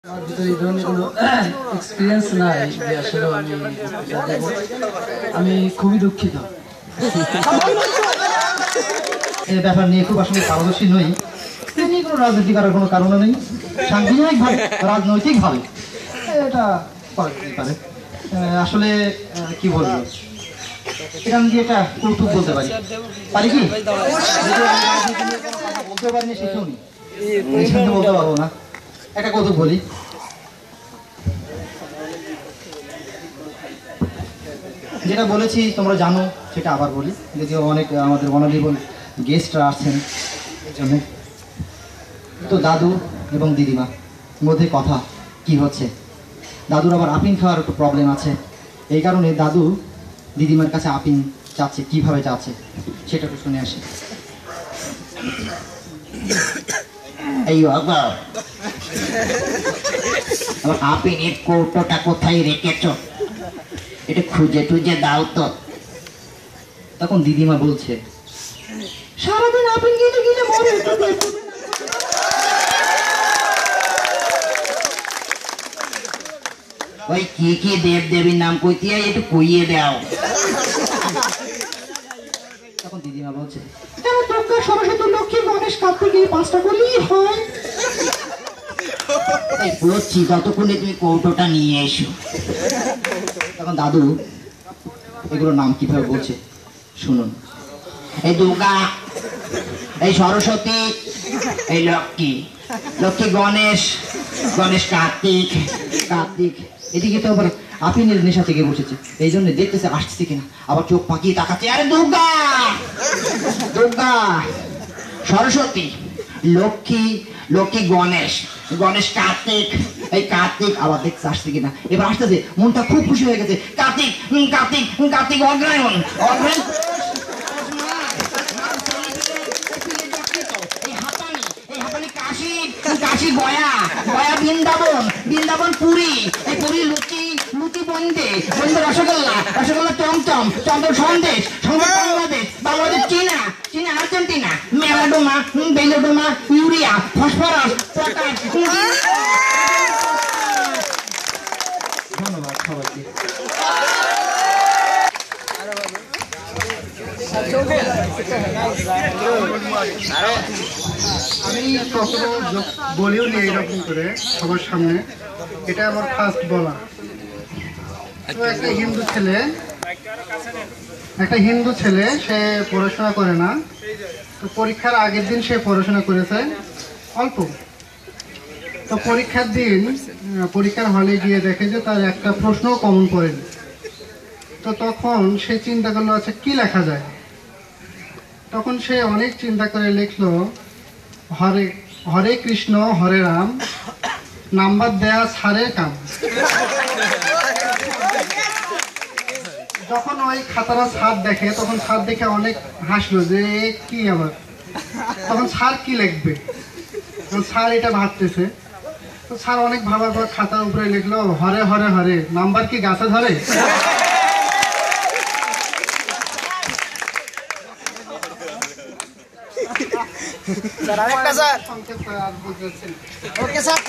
আমার ভিতরে এই ধরনের কোনো এক্সপিরিয়েন্স নাই যে আসলে আমি খুবই দুঃখিত। এই ব্যাপার নিয়ে খুব আসলে পারদর্শী নই। নিয়ে কোনো রাজনীতি করার কোনো কারণও নেই। সাংবিধানিকভাবে রাজনৈতিকভাবে এটা করা যেতে পারে। আসলে কি বলবো, এখান দিয়ে একটা কৌতুক বলতে পারি কি বলতে পারিনি সেটাও নেই, বলতে পারবো না। একটা কৌতুক বলি। যেটা বলেছি তোমরা জানো, সেটা আবার বলি, যদিও অনেক আমাদের অনারেবল গেস্টরা আসছেন এই জন্য। তো দাদু এবং দিদিমা মধ্যে কথা কি হচ্ছে, দাদুর আবার আপিং খাওয়ার একটু প্রবলেম আছে, এই কারণে দাদু দিদিমার কাছে আপিং চাচ্ছে। কিভাবে চাচ্ছে সেটা একটু শুনে আসি। এই বাবা, আমার আপিনের কৌটোটা কোথায় রেখেছ? এটা খুঁজে টুজে দাও তো। তখন দিদিমা বলছে, সারাদিন আপিন গিলে গিলে মরে। ওই কি কি দেব দেবীর নাম কইতে একটু কইয়ে দাও। তখন দিদিমা বলছে, দুর্গা, সরস্বতী, লক্ষ্মী, গণেশ, কার্তিক এই 5টা করলেই হয়। বলছি ততক্ষণে তুমি কৌটোটা নিয়ে এসো। তখন দাদু এগুলোর নাম কিভাবে বলছে শুনুন। এই দুর্গা, এই সরস্বতী, এই লক্ষ্মী, লক্ষ্মী গণেশ, গণেশ কার্তিক, কার্তিক। এদিকে তো আবার আপিনের নেশা থেকে বসেছে, এই জন্য দেখতেছে আসছে কিনা, আবার চোখ পাকিয়ে তাকাচ্ছে। আরে দুর্গা, দুর্গা, সরস্বতী, লক্ষ্মী, লক্ষ্মী গণেশ, গণেশ কার্তিক, এই কার্তিক আবার দেখতে আসছে কিনা। এবার আসতেছে, মনটা খুব খুশি হয়ে গেছে। কার্তিক, কার্তিক, কার্তিক অগ্রায়ণ, অগ্রায়ণ। কাশী, কাশী গয়া, গয়া বৃন্দাবন, বৃন্দাবন পুরী, এই পুরী লুচি, লুচি বন্দে, বন্দে রসগোল্লা, রসগোল্লা চমচম, চমচম সন্দেশ, সন্দেশ বাংলাদেশ, বাংলাদেশ চীনা, চীনা আর্জেন্টিনা, মেলাডোমা, বেলোডোমা, ইউরিয়া, ফসফরাস, পটাশ। ধন্যবাদ সবাইকে। আমি কখনো বলিও নি এরকম করে সবার সামনে, এটা আমার ফার্স্ট বলা। তো একটা হিন্দু ছেলে সে পড়াশোনা করে না, তো পরীক্ষার আগের দিন সে পড়াশোনা করেছে অল্প। তো পরীক্ষার দিন পরীক্ষার হলে গিয়ে দেখে যে তার একটা প্রশ্নও কমন পড়েনি। তো তখন সে চিন্তা করলো, আচ্ছা কি লেখা যায়। তখন সে অনেক চিন্তা করে লিখলো, হরে হরে কৃষ্ণ হরে রাম, নাম্বার দেয়া ছাড়ের কাম। যখন ওই খাতাটা স্যার দেখে, তখন স্যার দেখে অনেক হাসলো যে কি আবার, তখন স্যার কি লিখবে। স্যার এটা ভাবতেছে, তো স্যার অনেক ভাবার পর খাতার উপরে লিখলো, হরে হরে হরে, নাম্বার কি গাছে ধরে। স্যার আরেকটা স্যার। Okay sir.